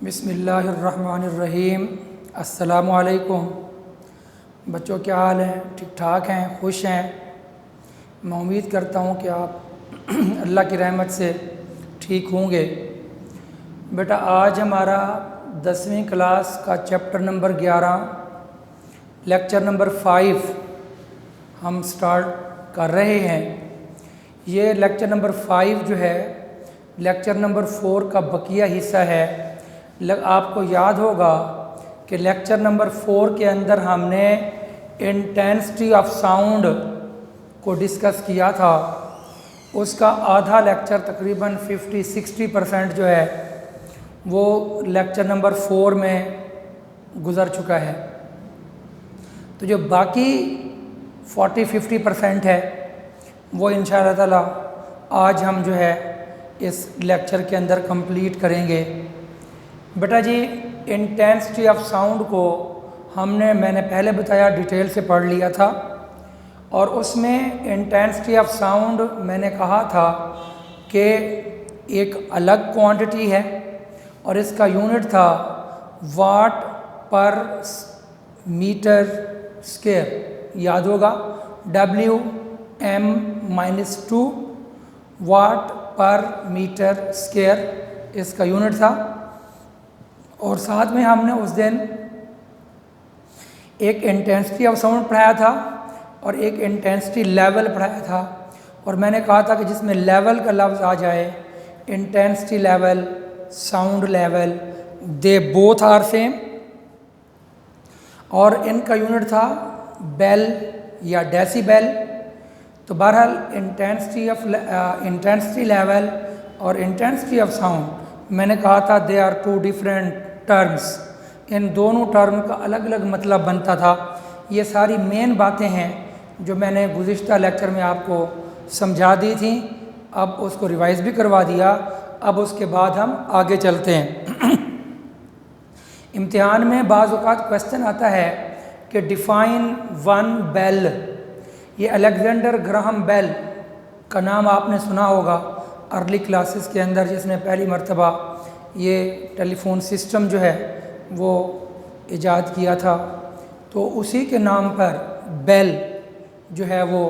बिस्मिल्लाहिर्रहमानिर्रहीम। अस्सलामुअलैकुम। बच्चों, क्या हाल है? ठीक ठाक हैं? खुश हैं? मैं उम्मीद करता हूँ कि आप अल्लाह की रहमत से ठीक होंगे। बेटा, आज हमारा 10वीं क्लास का चैप्टर नंबर 11 लेक्चर नंबर 5 हम स्टार्ट कर रहे हैं। ये लेक्चर नंबर 5 जो है लेक्चर नंबर 4 का बकिया हिस्सा है। आपको याद होगा कि लेक्चर नंबर 4 के अंदर हमने इंटेंसिटी ऑफ साउंड को डिस्कस किया था। उसका आधा लेक्चर तकरीबन 50-60% जो है वो लेक्चर नंबर 4 में गुज़र चुका है। तो जो बाकी 40-50% है वो इंशाअल्लाह ताला आज हम जो है इस लेक्चर के अंदर कंप्लीट करेंगे। बेटा जी, इंटेंसिटी ऑफ साउंड को मैंने पहले बताया, डिटेल से पढ़ लिया था। और उसमें इंटेंसिटी ऑफ साउंड मैंने कहा था कि एक अलग क्वांटिटी है और इसका यूनिट था वाट पर मीटर स्क्वायर। याद होगा, WM-2 वाट पर मीटर स्क्वायर इसका यूनिट था। और साथ में हमने उस दिन एक इंटेंसिटी ऑफ साउंड पढ़ाया था और एक इंटेंसिटी लेवल पढ़ाया था। और मैंने कहा था कि जिसमें लेवल का लफ्ज़ आ जाए, intensity level, sound level, they both are same. और इनका यूनिट था बेल या डेसिबल। तो बहरहाल इंटेंसिटी लेवल और इंटेंसिटी ऑफ साउंड मैंने कहा था they are two different terms. इन दोनों टर्म का अलग अलग मतलब बनता था। ये सारी मेन बातें हैं जो मैंने गुज़िश्ता लेक्चर में आपको समझा दी थी। अब उसको रिवाइज़ भी करवा दिया। अब उसके बाद हम आगे चलते हैं। इम्तिहान में बाज़ औक़ात क्वेश्चन आता है कि डिफ़ाइन वन बेल। ये अलेक्जेंडर ग्राहम बेल का नाम आपने सुना होगा अर्ली क्लासेस के अंदर, जिसने पहली मर्तबा ये टेलीफोन सिस्टम जो है वो इजाद किया था। तो उसी के नाम पर बेल जो है वो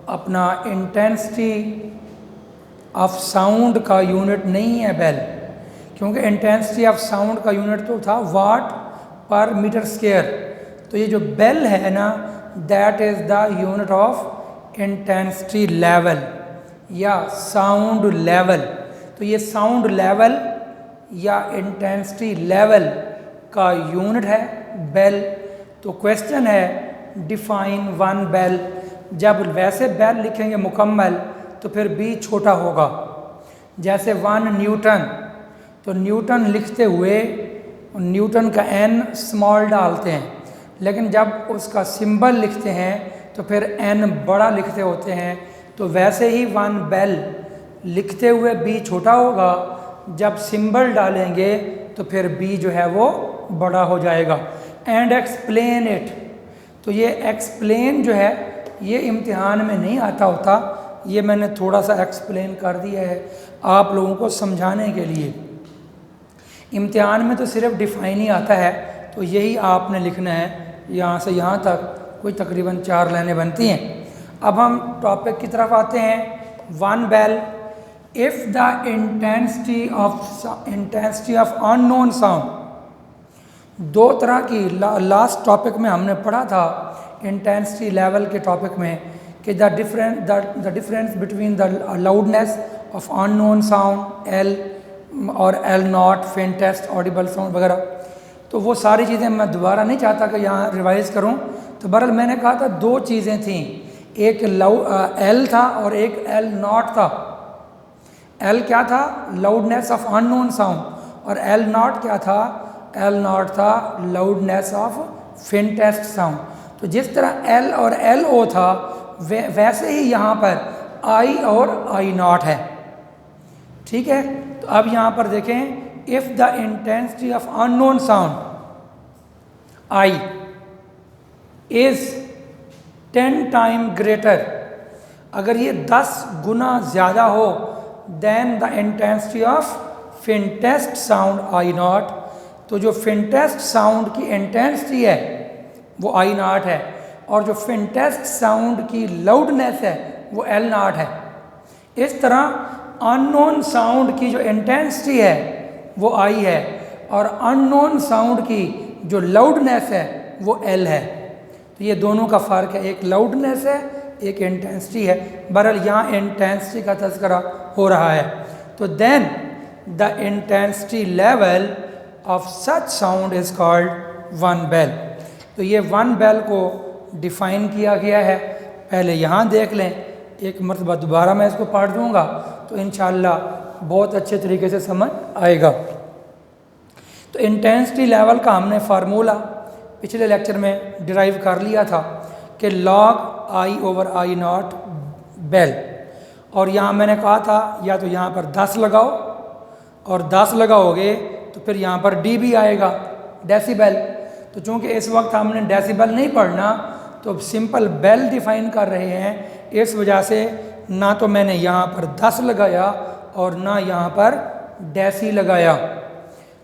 अपना इंटेंसिटी ऑफ साउंड का यूनिट नहीं है बेल, क्योंकि इंटेंसिटी ऑफ साउंड का यूनिट तो था वाट पर मीटर स्क्वायर। तो ये जो बेल है ना, that is the unit of intensity level या साउंड लेवल। तो ये साउंड लेवल या इंटेंसिटी लेवल का यूनिट है बेल। तो क्वेश्चन है डिफाइन वन बेल। जब वैसे बेल लिखेंगे मुकम्मल तो फिर बी छोटा होगा। जैसे 1 न्यूटन, तो न्यूटन लिखते हुए न्यूटन का n स्मॉल डालते हैं, लेकिन जब उसका सिंबल लिखते हैं तो फिर n बड़ा लिखते होते हैं। तो वैसे ही 1 बेल लिखते हुए बी छोटा होगा, जब सिंबल डालेंगे तो फिर बी जो है वो बड़ा हो जाएगा। And explain it. तो ये एक्सप्लेन जो है ये इम्तिहान में नहीं आता होता, ये मैंने थोड़ा सा एक्सप्लेन कर दिया है आप लोगों को समझाने के लिए। इम्तिहान में तो सिर्फ डिफ़ाइन ही आता है, तो यही आपने लिखना है। यहाँ से यहाँ तक कोई तकरीबन 4 लाइनें बनती हैं। अब हम टॉपिक की तरफ आते हैं। One bel, if the intensity of unknown sound. दो तरह की लास्ट टॉपिक में हमने पढ़ा था इंटेंसिटी लेवल के टॉपिक में कि the difference between the loudness of unknown sound L और L not, faintest audible sound वगैरह। तो वो सारी चीज़ें मैं दोबारा नहीं चाहता कि यहाँ रिवाइज़ करूँ। तो बहरहाल मैंने कहा था 2 चीज़ें थीं, एक एल था और एक एल नॉट था। एल क्या था? Loudness of unknown sound. और एल नॉट क्या था? एल नॉट था लाउडनेस ऑफ फेंटेस्ट साउंड। तो जिस तरह एल और एल ओ था वैसे ही यहाँ पर आई और आई नॉट है। ठीक है। तो अब यहाँ पर देखें, if the intensity of unknown sound I is 10 time greater, अगर ये 10 गुना ज़्यादा हो then the intensity of faintest sound I not, तो जो फिनटेस्ट साउंड की इंटेंसिटी है वो आई नॉट है, और जो फिनटेस्ट साउंड की लाउडनेस है वो एल नॉट है। इस तरह अननोन साउंड की जो इंटेंसिटी है वो आई है, और अननोन साउंड की जो लाउडनेस है वो एल है। तो ये दोनों का फ़र्क है, एक लाउडनेस है, एक इंटेंसिटी है। बहरहाल यहाँ इंटेंसिटी का तज़करा हो रहा है। तो then the intensity level of such sound is called 1 bel. तो ये 1 बेल को डिफ़ाइन किया गया है। पहले यहाँ देख लें, एक मरतबा दोबारा मैं इसको पढ़ दूँगा तो इंशाअल्लाह बहुत अच्छे तरीके से समझ आएगा। तो इंटेंसिटी लेवल का हमने फार्मूला पिछले लेक्चर में डिराइव कर लिया था कि log I over I naught bel, और यहाँ मैंने कहा था या तो यहाँ पर 10 लगाओ, और 10 लगाओगे तो फिर यहाँ पर डी भी आएगा, डेसिबल। तो चूँकि इस वक्त हमने डेसिबल नहीं पढ़ना तो सिंपल बेल डिफ़ाइन कर रहे हैं, इस वजह से ना तो मैंने यहाँ पर 10 लगाया और ना यहाँ पर डेसी लगाया।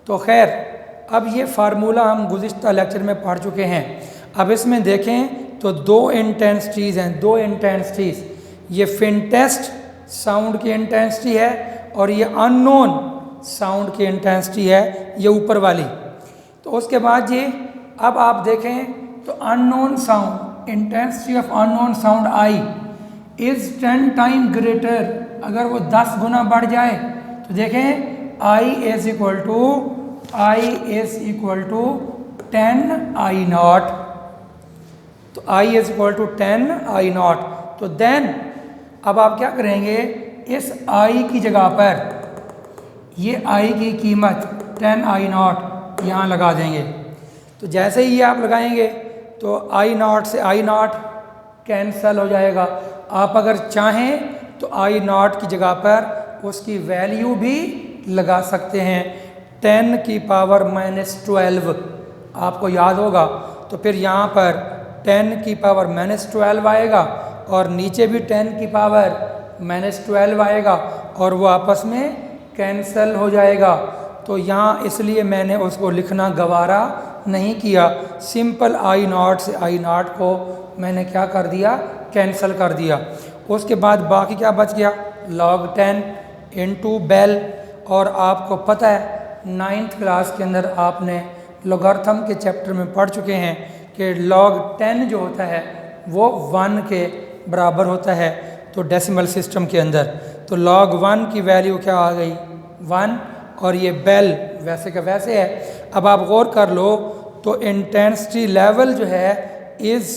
तो खैर, अब ये फार्मूला हम गुज़िश्ता लेक्चर में पढ़ चुके हैं। अब इसमें देखें तो 2 इंटेंसिटीज़ हैं, 2 इंटेंसिटीज़, ये फिनटेस्ट साउंड की इंटेंसिटी है और ये अननोन साउंड की इंटेंसिटी है, ये ऊपर वाली। तो उसके बाद जी अब आप देखें तो unknown sound, intensity of unknown sound I is 10 time greater, अगर वो 10 गुना बढ़ जाए तो देखें I is equal to 10 I not. तो I is equal to 10 I not. तो देन अब आप क्या करेंगे, इस आई की जगह पर ये आई की कीमत 10 आई नॉट यहाँ लगा देंगे। तो जैसे ही ये आप लगाएंगे तो आई नॉट से आई नॉट कैंसल हो जाएगा। आप अगर चाहें तो आई नॉट की जगह पर उसकी वैल्यू भी लगा सकते हैं, 10 की पावर -12 आपको याद होगा। तो फिर यहाँ पर 10 की पावर -12 आएगा और नीचे भी 10 की पावर -12 आएगा और वो आपस में कैंसल हो जाएगा। तो यहाँ इसलिए मैंने उसको लिखना गवारा नहीं किया, सिंपल आई नॉट से आई नॉट को मैंने क्या कर दिया, कैंसल कर दिया। उसके बाद बाकी क्या बच गया, log 10 इंटू बेल। और आपको पता है 9th क्लास के अंदर आपने लॉगरिथम के चैप्टर में पढ़ चुके हैं कि log 10 जो होता है वो 1 के बराबर होता है तो डेसिमल सिस्टम के अंदर। तो log 1 की वैल्यू क्या आ गई, 1, और ये बेल वैसे का वैसे है। अब आप गौर कर लो तो इंटेंसिटी लेवल जो है इज़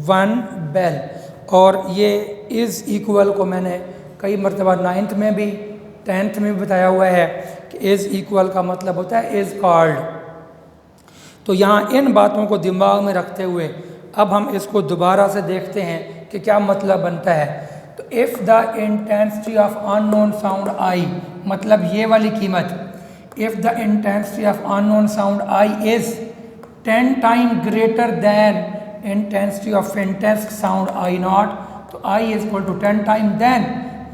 1 बेल, और ये इज़ इक्वल को मैंने कई मरतबा 9th में भी 10th में भी बताया हुआ है कि इज़ इक्वल का मतलब होता है इज़ कॉल्ड। तो यहाँ इन बातों को दिमाग में रखते हुए अब हम इसको दोबारा से देखते हैं कि क्या मतलब बनता है। तो if the intensity of unknown sound I, मतलब ये वाली कीमत, if the intensity of unknown sound I is 10 time greater than intensity of faintest sound I not, तो I is equal to 10 time then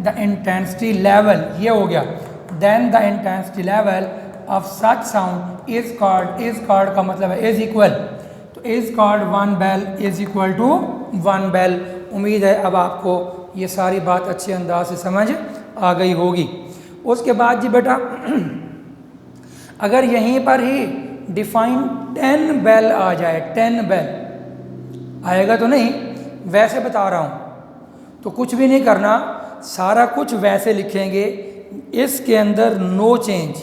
the intensity level, ये हो गया, then the intensity level of such sound is called का मतलब है is equal, तो is called 1 bel is equal to 1 bell. उम्मीद है अब आपको ये सारी बात अच्छे अंदाज से समझ आ गई होगी। उसके बाद जी बेटा अगर यहीं पर ही डिफाइन 10 बेल आ जाए, 10 बेल आएगा तो नहीं, वैसे बता रहा हूँ, तो कुछ भी नहीं करना, सारा कुछ वैसे लिखेंगे, इसके अंदर नो चेंज,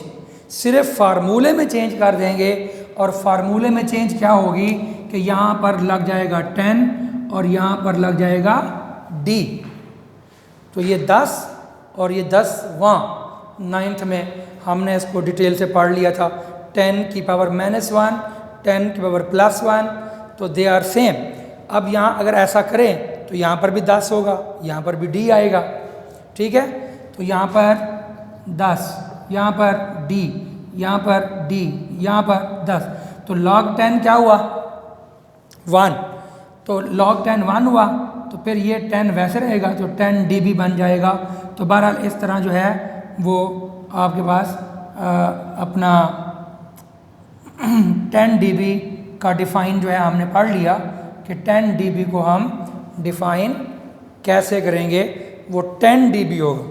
सिर्फ फार्मूले में चेंज कर देंगे। और फार्मूले में चेंज क्या होगी कि यहाँ पर लग जाएगा 10 और यहाँ पर लग जाएगा D, तो ये 10 और ये 10 वहाँ 9th में हमने इसको डिटेल से पढ़ लिया था। 10 की पावर -1, 10 की पावर +1, तो दे आर सेम। अब यहाँ अगर ऐसा करें तो यहाँ पर भी 10 होगा, यहाँ पर भी D आएगा, ठीक है। तो यहाँ पर 10, यहाँ पर D, यहाँ पर D, यहाँ पर 10, तो log 10 क्या हुआ 1, तो log 10 1 हुआ, तो फिर ये 10 वैसे रहेगा तो 10 dB बन जाएगा। तो बहरहाल इस तरह जो है वो आपके पास अपना 10 dB का डिफ़ाइन जो है हमने पढ़ लिया कि 10 dB को हम डिफ़ाइन कैसे करेंगे, वो 10 dB होगा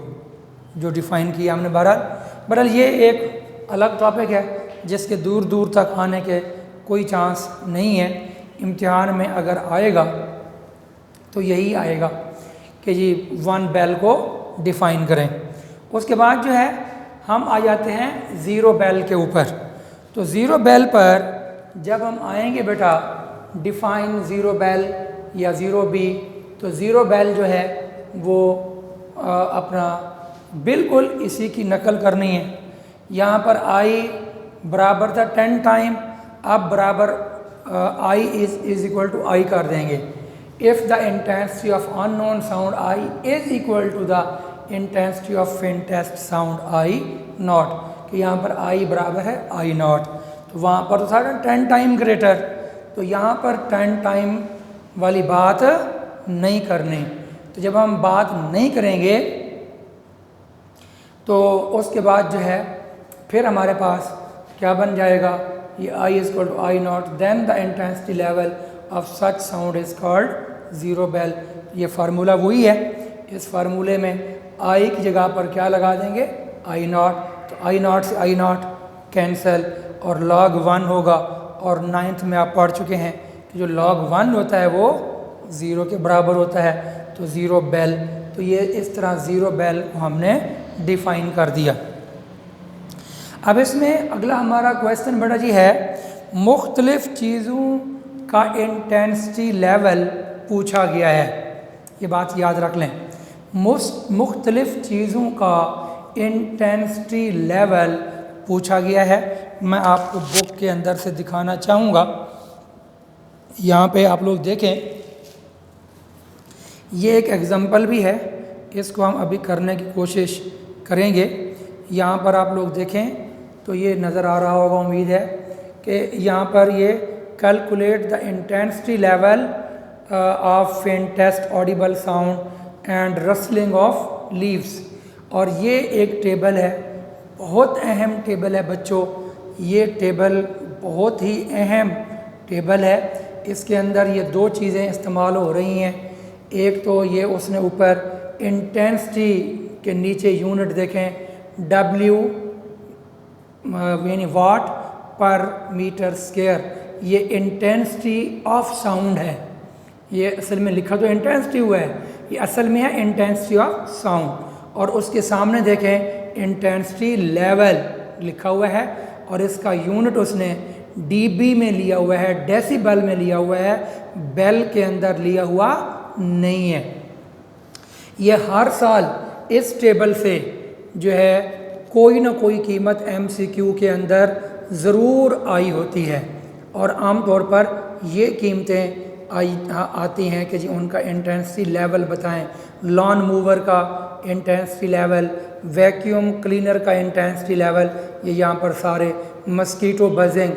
जो डिफ़ाइन किया हमने। बहरहाल ये एक अलग टॉपिक है जिसके दूर दूर तक आने के कोई चांस नहीं है। इम्तिहान में अगर आएगा तो यही आएगा कि जी 1 बेल को डिफ़ाइन करें। उसके बाद जो है हम आ जाते हैं 0 बेल के ऊपर। तो 0 बेल पर जब हम आएंगे बेटा डिफ़ाइन 0 बेल या 0B, तो 0 बेल जो है वो अपना बिल्कुल इसी की नकल करनी है। यहाँ पर I बराबर था 10 टाइम, अब बराबर I is equal to I कर देंगे। If the intensity of unknown sound I is equal to the intensity of faintest sound I not, कि यहाँ पर I बराबर है I नॉट। तो वहाँ पर तो था 10 टाइम ग्रेटर, तो यहाँ पर 10 टाइम वाली बात नहीं करनी। तो जब हम बात नहीं करेंगे तो उसके बाद जो है फिर हमारे पास क्या बन जाएगा, ये I is equal to I not, then the intensity level of such sound is called 0 bel. ये फार्मूला वही है। इस फार्मूले में I की जगह पर क्या लगा देंगे, I नॉट, तो I नॉट से I नॉट कैंसल और log 1 होगा। और 9th में आप पढ़ चुके हैं कि जो log 1 होता है वो 0 के बराबर होता है, तो 0 बेल। तो ये इस तरह 0 बेल को हमने डिफ़ाइन कर दिया। अब इसमें अगला हमारा क्वेश्चन बेटा जी है, मुख्तलिफ़ चीज़ों का इंटेंसिटी लेवल पूछा गया है। ये बात याद रख लें, मुख्तलिफ़ चीज़ों का इंटेंसिटी लेवल पूछा गया है। मैं आपको बुक के अंदर से दिखाना चाहूँगा। यहाँ पे आप लोग देखें, ये एक एग्ज़ाम्पल भी है, इसको हम अभी करने की कोशिश करेंगे। यहाँ पर आप लोग देखें तो ये नज़र आ रहा होगा, उम्मीद है कि यहाँ पर ये calculate the intensity level of faintest audible sound and rustling of leaves. और ये एक टेबल है, बहुत अहम टेबल है बच्चों। ये टेबल बहुत ही अहम टेबल है। इसके अंदर ये 2 चीज़ें इस्तेमाल हो रही हैं। एक तो ये उसने ऊपर इंटेंसिटी के नीचे यूनिट देखें, W यानी वाट पर मीटर स्क्वायर, ये इंटेंसिटी ऑफ साउंड है। ये असल में लिखा तो इंटेंसिटी हुआ है, ये असल में है इंटेंसिटी ऑफ साउंड। और उसके सामने देखें इंटेंसिटी लेवल लिखा हुआ है, और इसका यूनिट उसने dB में लिया हुआ है, डेसिबल में लिया हुआ है, बेल के अंदर लिया हुआ नहीं है। ये हर साल इस टेबल से जो है कोई ना कोई कीमत MCQ के अंदर ज़रूर आई होती है, और आम तौर पर ये कीमतें आती हैं कि जी उनका इंटेंसिटी लेवल बताएं। लॉन मूवर का इंटेंसिटी लेवल, वैक्यूम क्लीनर का इंटेंसिटी लेवल, ये यहाँ पर सारे, मस्कीटो बजिंग,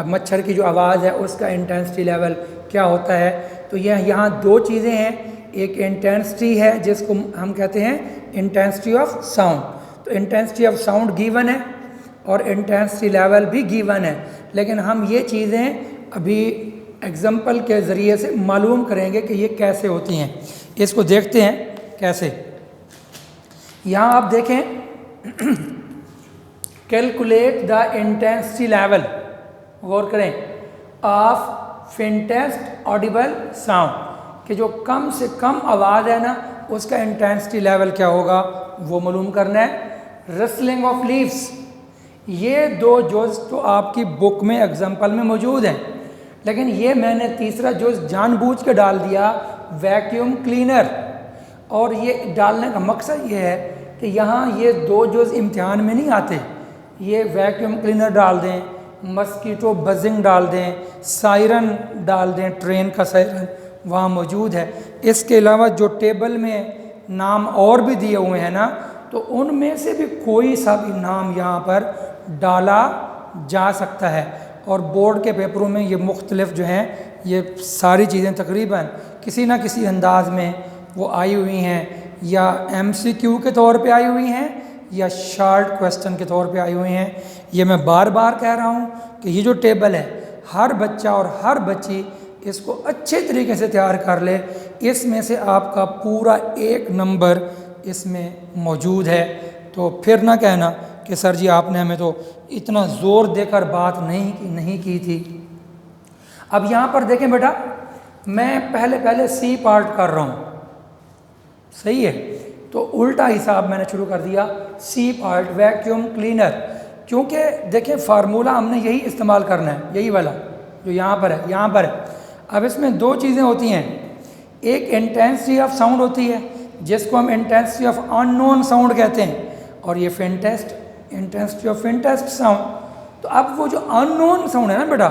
मच्छर की जो आवाज़ है उसका इंटेंसिटी लेवल क्या होता है। तो यह यहाँ 2 चीज़ें हैं, एक इंटेंसिटी है जिसको हम कहते हैं इंटेंसिटी ऑफ साउंड। तो इंटेंसिटी ऑफ साउंड गिवन है और इंटेंसिटी लेवल भी गिवन है, लेकिन हम ये चीज़ें अभी एग्जाम्पल के ज़रिए से मालूम करेंगे कि ये कैसे होती हैं। इसको देखते हैं कैसे। यहाँ आप देखें कैलकुलेट द इंटेंसिटी लेवल, गौर करें, ऑफ फेंटेस्ट ऑडिबल साउंड, कि जो कम से कम आवाज़ है ना उसका इंटेंसिटी लेवल क्या होगा वो मालूम करना है। रसलिंग ऑफ लीव्स, ये 2 जुज़ तो आपकी बुक में एग्जाम्पल में मौजूद हैं, लेकिन ये मैंने तीसरा जुज़ जानबूझ के डाल दिया, वैक्यूम क्लीनर। और ये डालने का मकसद ये है कि यहाँ ये 2 जुज़ इम्तिहान में नहीं आते। ये वैक्यूम क्लीनर डाल दें, मस्कीटो बजिंग डाल दें, सायरन डाल दें, ट्रेन का सायरन वहाँ मौजूद है। इसके अलावा जो टेबल में नाम और भी दिए हुए हैं ना, तो उनमें से भी कोई सा भी नाम यहाँ पर डाला जा सकता है। और बोर्ड के पेपरों में ये मुख्तलिफ जो हैं ये सारी चीज़ें तकरीबन किसी ना किसी अंदाज में वो आई हुई हैं, या MCQ के तौर पे आई हुई हैं, या शॉर्ट क्वेश्चन के तौर पे आई हुई हैं। ये मैं बार बार कह रहा हूँ कि ये जो टेबल है हर बच्चा और हर बच्ची इसको अच्छे तरीके से तैयार कर ले, इसमें से आपका पूरा 1 नंबर इसमें मौजूद है। तो फिर ना कहना कि सर जी आपने हमें तो इतना ज़ोर देकर बात नहीं की थी। अब यहाँ पर देखें बेटा, मैं पहले सी पार्ट कर रहा हूँ, सही है, तो उल्टा हिसाब मैंने शुरू कर दिया, सी पार्ट वैक्यूम क्लीनर, क्योंकि देखें फार्मूला हमने यही इस्तेमाल करना है, यही वाला जो यहाँ पर है, यहाँ पर है। अब इसमें 2 चीज़ें होती हैं, एक इंटेंसिटी ऑफ साउंड होती है जिसको हम इंटेंसिटी ऑफ अननोन साउंड कहते हैं, और ये इंटेंसिटी ऑफ फेंटेस्ट साउंड। तो अब वो जो अननोन साउंड है ना बेटा,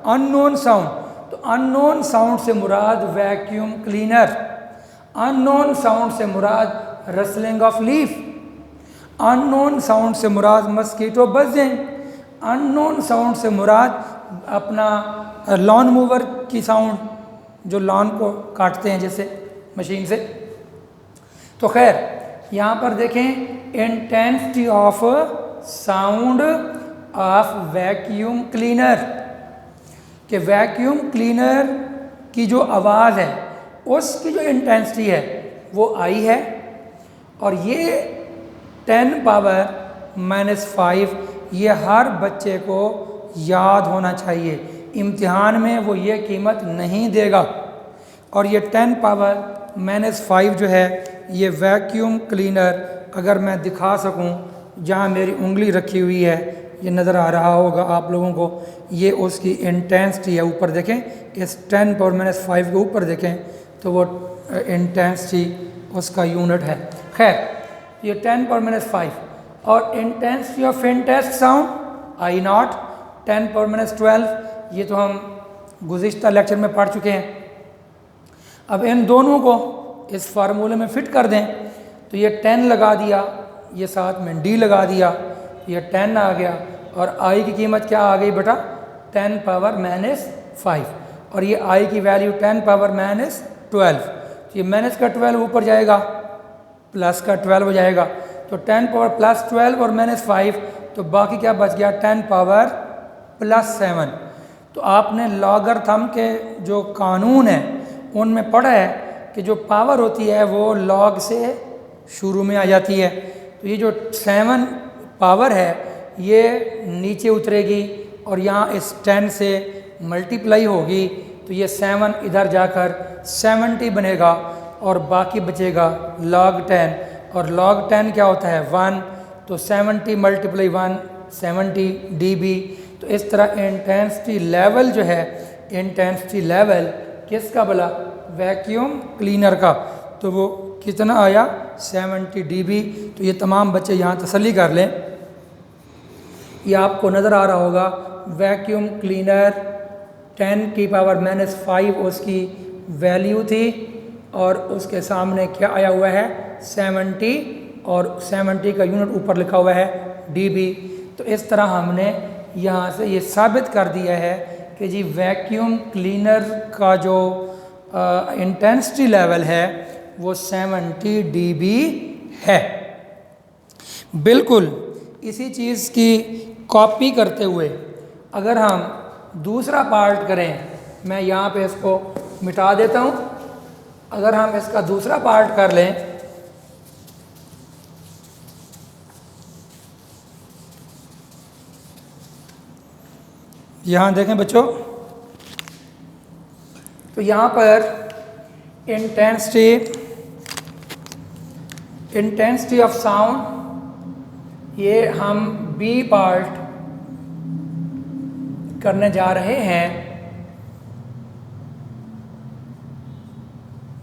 अननोन साउंड, तो अननोन साउंड से मुराद वैक्यूम क्लीनर, अननोन साउंड से मुराद rustling of leaf, unknown sound से मुराद मस्कीटो बजिंग, अननोन साउंड से मुराद अपना लॉन मूवर की साउंड, जो लॉन को काटते हैं जैसे मशीन से। तो खैर यहाँ पर देखें intensity of sound of vacuum cleaner, कि वैक्यूम क्लीनर की जो आवाज़ है उसकी जो इंटेंसिटी है वो आई है, और ये 10 पावर -5 ये हर बच्चे को याद होना चाहिए, इम्तिहान में वो ये कीमत नहीं देगा। और ये 10 पावर -5 जो है ये वैक्यूम क्लीनर, अगर मैं दिखा सकूं, जहां मेरी उंगली रखी हुई है ये नज़र आ रहा होगा आप लोगों को, ये उसकी इंटेंसिटी है। ऊपर देखें, इस 10 पावर -5 के ऊपर देखें तो वो इंटेंसिटी उसका यूनिट है। खैर ये 10 पावर -5, और intensity of faintest sound I0 10 power -12, ये तो हम गुज़िश्ता लेक्चर में पढ़ चुके हैं। अब इन दोनों को इस फार्मूले में फिट कर दें, तो ये 10 लगा दिया, ये साथ में D लगा दिया, ये 10 आ गया, और I की कीमत क्या आ गई बेटा, 10 पावर -5, और ये I की वैल्यू 10 पावर -12, तो ये माइनस का 12 ऊपर जाएगा, प्लस का 12 हो जाएगा, तो 10 पावर +12 और -5, तो बाकी क्या बच गया, 10 पावर +7। तो आपने लॉगरिथम के जो कानून हैं उनमें पढ़ा है कि जो पावर होती है वो लॉग से शुरू में आ जाती है। तो ये जो 7 पावर है ये नीचे उतरेगी और यहाँ इस 10 से मल्टीप्लाई होगी, तो ये 7 इधर जाकर 70 बनेगा, और बाकी बचेगा log 10, और log 10 क्या होता है 1, तो 70 × 1 70 dB। तो इस तरह इंटेंसिटी लेवल जो है, इंटेंसिटी लेवल किसका भला, वैक्यूम क्लीनर का, तो वो कितना आया 70 dB। तो ये तमाम बच्चे यहाँ तसल्ली कर लें, ये आपको नज़र आ रहा होगा वैक्यूम क्लीनर 10 की पावर -5 उसकी वैल्यू थी, और उसके सामने क्या आया हुआ है 70, और 70 का यूनिट ऊपर लिखा हुआ है dB। तो इस तरह हमने यहाँ से ये साबित कर दिया है कि जी वैक्यूम क्लीनर का जो इंटेंसिटी लेवल है वो 70 dB है। बिल्कुल इसी चीज़ की कॉपी करते हुए अगर हम दूसरा पार्ट करें, मैं यहाँ पे इसको मिटा देता हूँ, अगर हम इसका दूसरा पार्ट कर लें, यहाँ देखें बच्चों, तो यहाँ पर इंटेंसिटी ऑफ साउंड, ये हम बी पार्ट करने जा रहे हैं।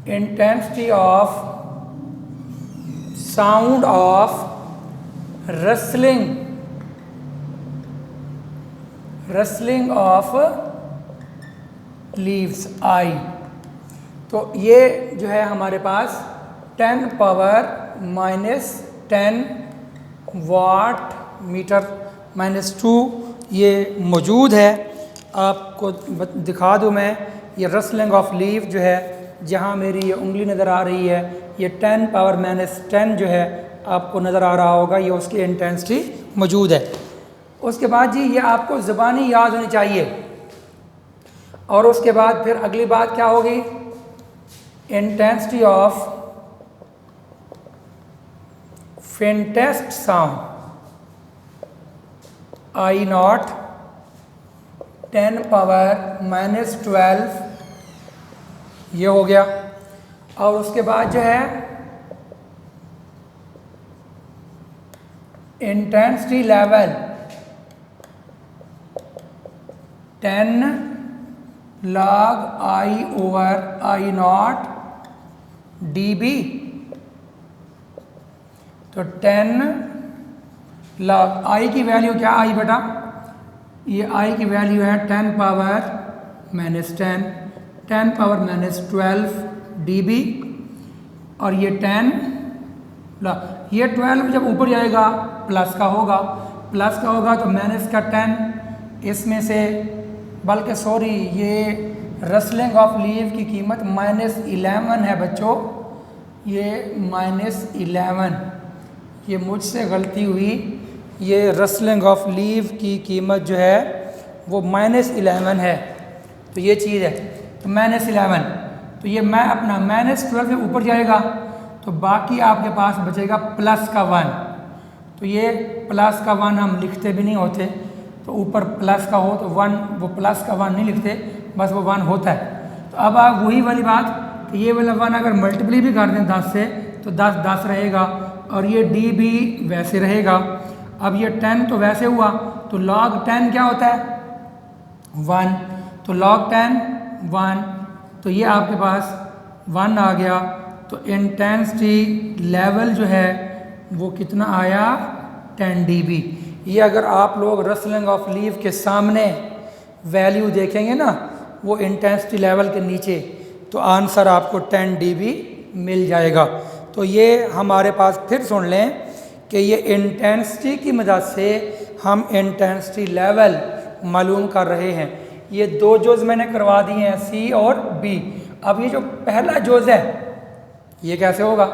Intensity of sound of rustling of leaves I. तो ये जो है हमारे पास 10 पावर -10 वाट मीटर -2 ये मौजूद है। आपको दिखा दूँ मैं, ये रसलिंग ऑफ लीफ जो है, जहाँ मेरी ये उंगली नज़र आ रही है, ये 10 पावर -10 जो है आपको नज़र आ रहा होगा, ये उसकी इंटेंसिटी मौजूद है। उसके बाद जी ये आपको ज़बानी याद होनी चाहिए। और उसके बाद फिर अगली बात क्या होगी, intensity of faintest sound I not 10⁻⁻12 ये हो गया। और उसके बाद जो है intensity level 10 log I/I not dB। तो 10 log I की वैल्यू क्या आई बेटा, ये I की वैल्यू है 10⁻⁻10 10⁻⁻12 dB। और ये 10 ये 12 जब ऊपर जाएगा प्लस का होगा, तो माइनस का 10 इसमें से, बल्कि सॉरी ये रसलिंग ऑफ लीव की कीमत -11 है बच्चों, ये -11, ये मुझसे गलती हुई, ये रसलिंग ऑफ लीव की कीमत जो है वो -11 है। तो ये चीज़ है, तो -11, तो ये मैं अपना -12 से ऊपर जाएगा तो बाकी आपके पास बचेगा प्लस का 1। तो ये प्लस का 1 हम लिखते भी नहीं होते, तो ऊपर प्लस का हो तो 1, वो प्लस का 1 नहीं लिखते, बस वो 1 होता है। तो अब आप वही वाली बात कि ये वाला 1 अगर मल्टीप्लाई भी कर दें 10 से तो 10 10 रहेगा, और ये डी भी वैसे रहेगा। अब ये 10 तो वैसे हुआ, तो log 10 क्या होता है 1, तो log 10 1, तो ये आपके पास 1 आ गया। तो इंटेंसिटी लेवल जो है वो कितना आया 10 dB। ये अगर आप लोग रसलिंग ऑफ लीव के सामने वैल्यू देखेंगे ना वो इंटेंसिटी लेवल के नीचे, तो आंसर आपको 10 dB मिल जाएगा। तो ये हमारे पास फिर सुन लें कि ये इंटेंसिटी की मदद से हम इंटेंसिटी लेवल मालूम कर रहे हैं। ये 2 जोज़ मैंने करवा दिए हैं, सी और बी। अब ये जो पहला जोज़ है ये कैसे होगा,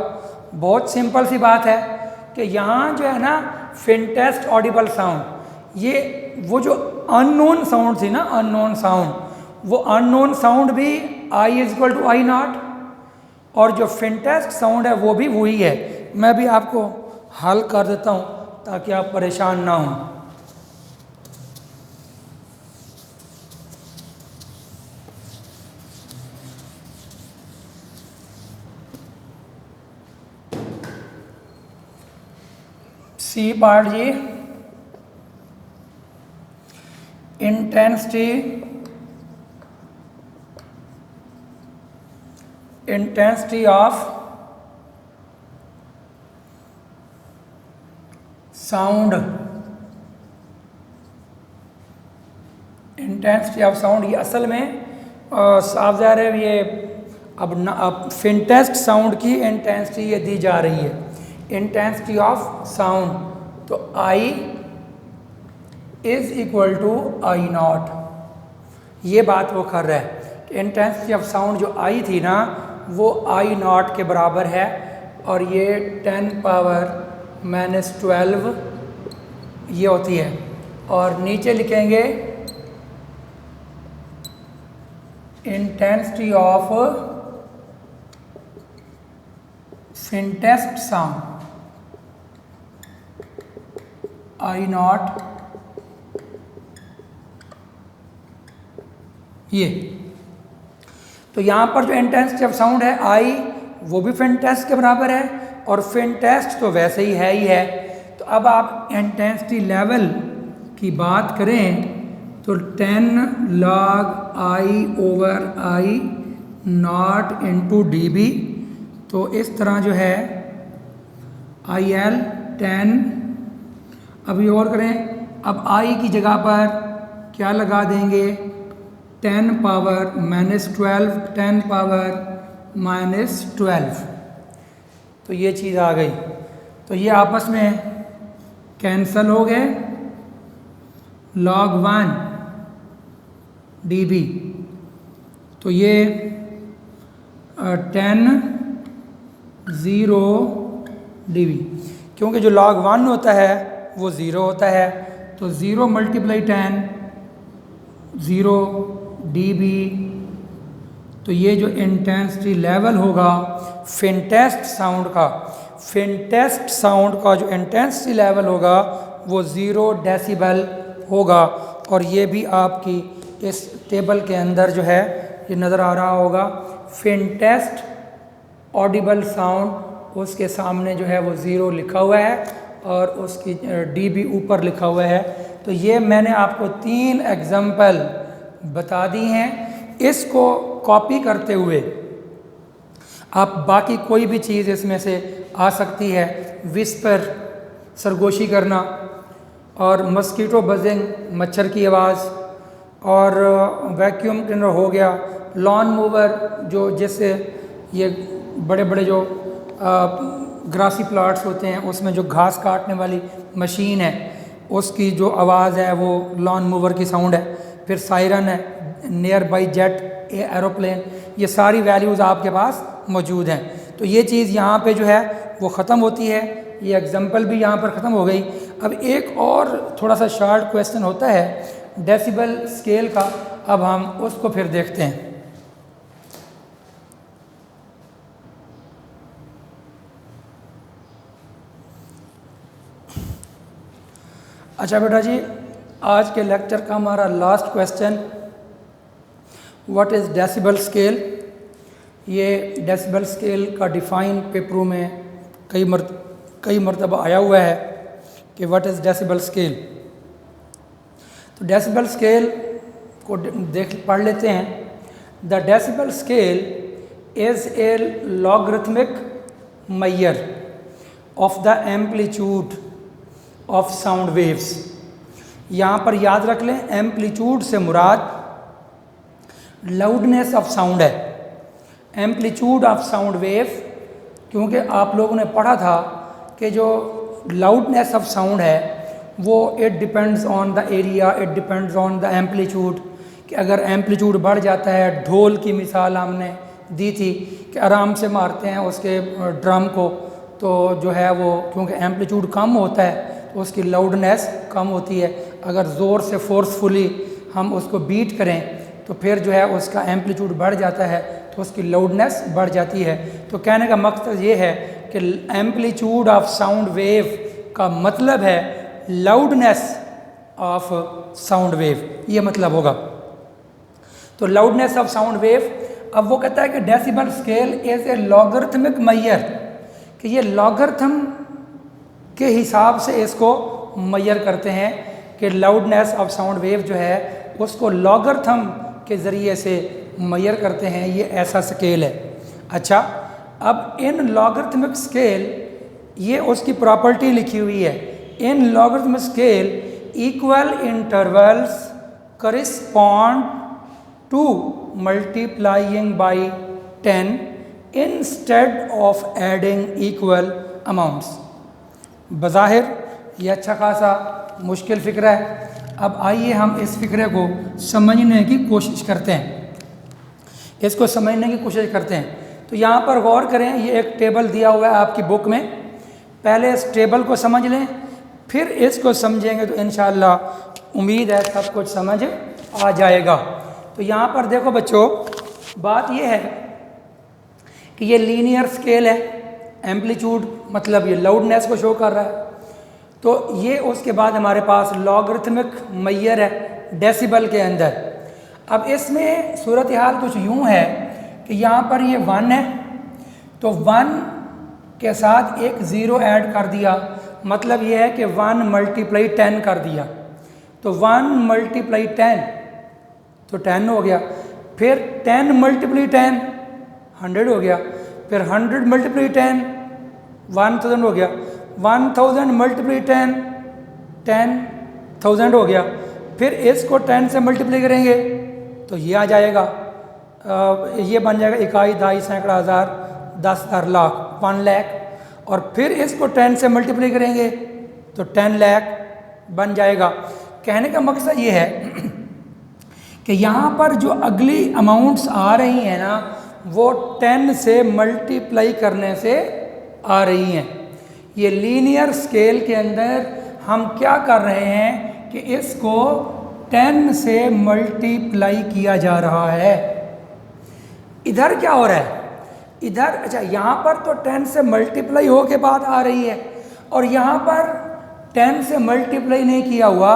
बहुत सिंपल सी बात है कि यहाँ जो है ना फेंटेस्ट ऑडिबल साउंड, ये वो जो अननोन साउंड थी ना, अननोन साउंड, वो अननोन साउंड भी I=I0, और जो फेंटेस्ट साउंड है वो भी वही है। मैं भी आपको हल कर देता हूँ ताकि आप परेशान ना हों। सी पार्ट जी, intensity of sound, intensity of sound, ये असल में साफ ज़ाहिर है ये अब फेंटेस्ट साउंड की इंटेंसिटी ये दी जा रही है, इंटेंसिटी ऑफ साउंड। तो I = I0, ये बात वो कर रहा है कि इंटेंसिटी ऑफ साउंड जो I थी ना वो I0 के बराबर है, और ये 10⁻⁻12 ये होती है। और नीचे लिखेंगे intensity of faintest sound I0, ये। तो यहाँ पर जो इंटेंसिटी ऑफ साउंड है I, वो भी फेंटेस्ट के बराबर है, और फेंटेस्ट तो वैसे ही है। तो अब आप इंटेंसिटी लेवल की बात करें तो 10 log I/I0 dB। तो इस तरह जो है IL 10, अभी और करें, अब I की जगह पर क्या लगा देंगे 10⁻⁻12 10⁻⁻12, तो ये चीज़ आ गई। तो ये आपस में कैंसल हो गए, log 1 dB, तो ये 10 0 dB। क्योंकि जो log 1 होता है वो 0 होता है, तो 0 × 10 0 dB। तो ये जो इंटेंसिटी लेवल होगा फेंटेस्ट साउंड का जो इंटेंसिटी लेवल होगा वो 0 डेसिबल होगा। और ये भी आपकी इस टेबल के अंदर जो है ये नज़र आ रहा होगा। फेंटेस्ट ऑडिबल साउंड उसके सामने जो है वो 0 लिखा हुआ है और उसकी dB ऊपर लिखा हुआ है। तो ये मैंने आपको 3 एग्जाम्पल बता दी हैं। इसको कॉपी करते हुए आप बाकी कोई भी चीज़ इसमें से आ सकती है, विस्पर सरगोशी करना और मस्कीटो बजिंग मच्छर की आवाज़, और वैक्यूम क्लीनर हो गया, लॉन मूवर जो जिससे ये बड़े बड़े जो ग्रासी प्लाट्स होते हैं उसमें जो घास काटने वाली मशीन है उसकी जो आवाज़ है वो लॉन मूवर की साउंड है। फिर सायरन है, नियर बाई जेट एरोप्लेन, ये सारी वैल्यूज़ आपके पास मौजूद हैं। तो ये चीज़ यहाँ पे जो है वो ख़त्म होती है। ये एग्जांपल भी यहाँ पर ख़त्म हो गई। अब एक और थोड़ा सा शॉर्ट क्वेश्चन होता है डेसिबल स्केल का, अब हम उसको फिर देखते हैं। अच्छा बेटा जी, आज के लेक्चर का हमारा last question, what is decibel scale. ये डेसिबल स्केल का डिफ़ाइन पेपरों में कई मरतबा आया हुआ है कि व्हाट इज़ डेसिबल स्केल। तो डेसिबल स्केल को पढ़ लेते हैं। The decibel scale is a logarithmic measure of the amplitude of sound waves. यहाँ पर याद रख लें, एम्पलीट्यूड से मुराद लाउडनेस ऑफ साउंड है। एम्पलीट्यूड ऑफ साउंड वेव, क्योंकि आप लोगों ने पढ़ा था कि जो लाउडनेस ऑफ साउंड है वो it depends on the area, it depends on the amplitude, कि अगर एम्पलीट्यूड बढ़ जाता है, ढोल की मिसाल हमने दी थी कि आराम से मारते हैं उसके ड्रम को, तो जो है वो क्योंकि एम्पलीट्यूड कम होता है तो उसकी लाउडनेस कम होती है। अगर ज़ोर से फोर्सफुली हम उसको बीट करें तो फिर जो है उसका एम्पलीट्यूड बढ़ जाता है तो उसकी लाउडनेस बढ़ जाती है। तो कहने का मकसद ये है कि एम्पलीट्यूड ऑफ साउंड वेव का मतलब है लाउडनेस ऑफ साउंड वेव, ये मतलब होगा। तो लाउडनेस ऑफ साउंड वेव, अब वो कहता है कि decibel scale is a logarithmic measure, कि ये लॉगरिथम के हिसाब से इसको मेजर करते हैं कि लाउडनेस ऑफ साउंड वेव जो है उसको लॉगरिथम के ज़रिए से मेजर करते हैं। ये ऐसा स्केल है। अच्छा, अब इन लॉगरिथमिक स्केल, ये उसकी प्रॉपर्टी लिखी हुई है, in logarithmic scale equal intervals correspond to multiplying by 10 instead of adding equal amounts. बज़ाहिर ये अच्छा खासा मुश्किल फ़िक्र है। अब आइए हम इस फ़िक्रे को समझने की कोशिश करते हैं, इसको समझने की कोशिश करते हैं। तो यहाँ पर गौर करें, ये एक टेबल दिया हुआ है आपकी बुक में। पहले इस टेबल को समझ लें, फिर इसको समझेंगे तो इंशाअल्लाह उम्मीद है सब कुछ समझ आ जाएगा। तो यहाँ पर देखो बच्चों, बात ये है कि ये लीनियर स्केल है, एम्पलीट्यूड मतलब ये लाउडनेस को शो कर रहा है। तो ये उसके बाद हमारे पास लॉगरिथमिक मेजर है डेसिबल के अंदर। अब इसमें सूरत हाल कुछ यूँ है कि यहाँ पर ये 1 है, तो 1 के साथ एक 0 ऐड कर दिया, मतलब ये है कि 1 × 10 कर दिया। तो 1 × 10 तो 10 हो गया। फिर 10 × 10 100 हो गया। फिर 100 × 10 1000 हो गया। 1000 × 10 10,000 हो गया। फिर इसको 10 से मल्टीप्लाई करेंगे तो ये आ जाएगा, ये बन जाएगा इकाई, दहाई, सैकड़ा, हज़ार, 10,000, लाख, 1 लाख। और फिर इसको 10 से मल्टीप्लाई करेंगे तो 10 लाख बन जाएगा। कहने का मकसद ये है कि यहाँ पर जो अगली अमाउंट्स आ रही हैं ना, वो 10 से मल्टीप्लाई करने से आ रही हैं। ये लीनियर स्केल के अंदर हम क्या कर रहे हैं कि इसको 10 से मल्टीप्लाई किया जा रहा है। इधर क्या हो रहा है, इधर अच्छा यहाँ पर तो 10 से मल्टीप्लाई हो के बाद आ रही है, और यहाँ पर 10 से मल्टीप्लाई नहीं किया हुआ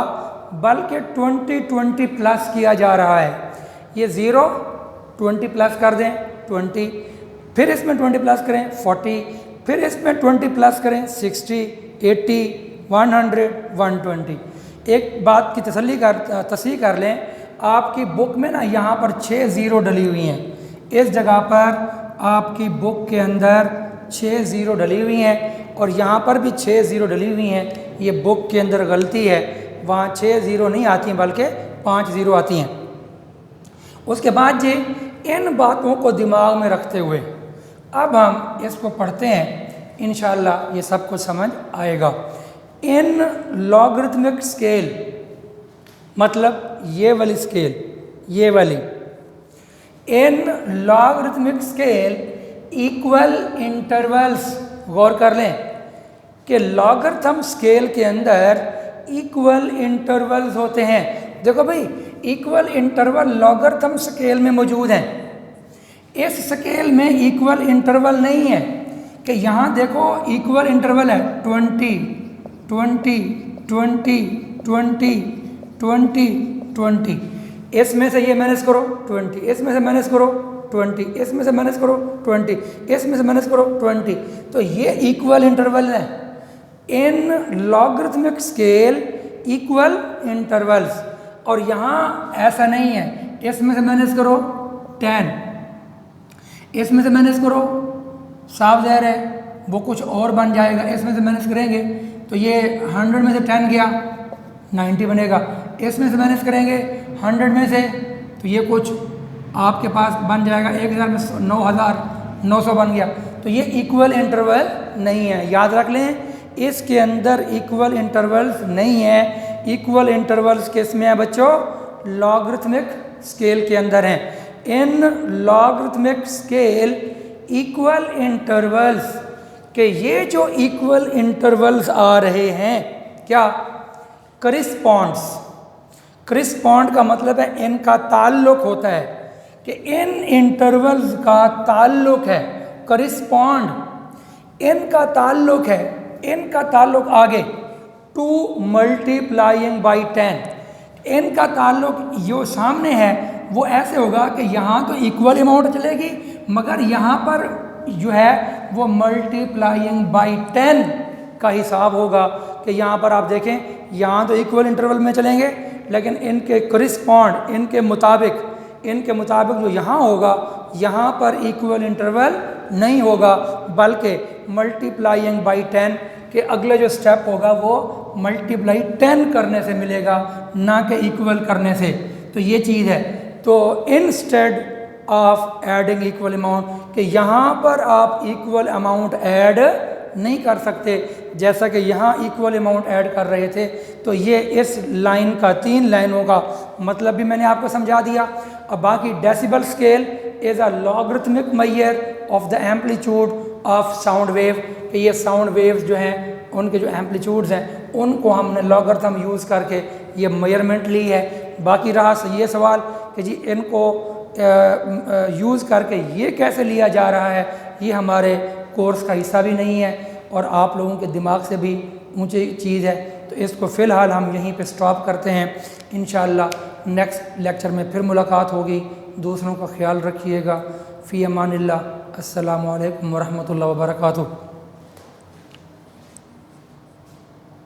बल्कि 20 प्लस किया जा रहा है। ये 0 20 प्लस कर दें 20, फिर इसमें 20 प्लस करें 40, फिर इसमें 20 प्लस करें 60, 80, 100, 120। एक बात की तसल्ली कर लें, आपकी बुक में ना यहाँ पर 6 0 डली हुई हैं। इस जगह पर आपकी बुक के अंदर 6 0 डली हुई हैं और यहाँ पर भी 6 0 डली हुई हैं। ये बुक के अंदर गलती है, वहाँ 6 0 नहीं आती हैं बल्कि 5 0 आती हैं। उसके बाद जी इन बातों को दिमाग में रखते हुए अब हम इसको पढ़ते हैं, इंशाअल्लाह ये सब कुछ समझ आएगा। इन लॉगरिथमिक स्केल मतलब ये वाली स्केल, ये वाली इन लॉगरिथमिक स्केल इक्वल इंटरवल्स, गौर कर लें कि लॉगरिथम स्केल के अंदर इक्वल इंटरवल्स होते हैं। देखो भाई, इक्वल इंटरवल लॉगरिथम स्केल में मौजूद हैं। इस स्केल में इक्वल इंटरवल नहीं है कि यहाँ देखो इक्वल इंटरवल है 20 20 20 20 20 20, इसमें से ये माइनस करो 20, इसमें से माइनस करो 20, इसमें से माइनस करो 20, इसमें से माइनस करो 20। तो ये इक्वल इंटरवल है। In logarithmic scale equal intervals, और यहाँ ऐसा नहीं है, इसमें से माइनस करो 10, इसमें से माइनस करो, साफ ज़ाहिर है वो कुछ और बन जाएगा। इसमें से माइनस करेंगे तो ये 100 में से 10 गया 90 बनेगा, इसमें से माइनस करेंगे 100 में से तो ये कुछ आपके पास बन जाएगा 1000 में 9900 बन गया। तो ये इक्वल इंटरवल नहीं है, याद रख लें, इसके अंदर इक्वल इंटरवल्स नहीं है। इक्वल इंटरवल्स किस में है बच्चों? लॉगरिथमिक स्केल के अंदर हैं। इन लॉगरिथमिक स्केल इक्वल इंटरवल्स के ये जो इक्वल इंटरवल्स आ रहे हैं क्या? करिस्पॉन्ड्स। करिस्पॉन्ड का मतलब है इनका ताल्लुक होता है कि इन इंटरवल्स का ताल्लुक है। करिस्पॉन्ड इनका ताल्लुक है, इनका ताल्लुक आगे 2 मल्टीप्लाइंग बाई 10। इनका ताल्लुक जो सामने है वो ऐसे होगा कि यहाँ तो इक्वल अमाउंट चलेगी मगर यहाँ पर जो है वो मल्टीप्लाइंग बाई 10 का हिसाब होगा कि यहाँ पर आप देखें, यहाँ तो इक्वल इंटरवल में चलेंगे लेकिन इनके करिस्पॉन्ड इनके मुताबिक जो यहाँ होगा यहाँ पर इक्वल इंटरवल नहीं होगा बल्कि मल्टीप्लाइंग बाई 10 के अगले जो स्टेप होगा वो मल्टीप्लाई 10 करने से मिलेगा, ना कि इक्वल करने से। तो ये चीज़ है। तो instead of adding equal amount कि यहाँ पर आप इक्वल अमाउंट ऐड नहीं कर सकते, जैसा कि यहाँ इक्वल अमाउंट ऐड कर रहे थे। तो ये इस लाइन का 3 लाइनों का मतलब भी मैंने आपको समझा दिया। अब बाकी decibel scale is a logarithmic measure of the amplitude of sound wave कि ये साउंड वेव्स जो हैं उनके जो एम्पलीट्यूड्स हैं उनको हमने लॉगरिथम यूज़ करके ये मेजरमेंट ली है। बाकी रहा ये सवाल कि जी इनको यूज़ करके ये कैसे लिया जा रहा है, ये हमारे कोर्स का हिस्सा भी नहीं है और आप लोगों के दिमाग से भी ऊंची चीज़ है। तो इसको फ़िलहाल हम यहीं पे स्टॉप करते हैं। इंशाअल्लाह नेक्स्ट लेक्चर में फिर मुलाकात होगी। दूसरों का ख्याल रखिएगा। फ़ी अमानिल्लाह। अस्सलामु अलैकुम वरहमतुल्लाहि वबरकातुहू।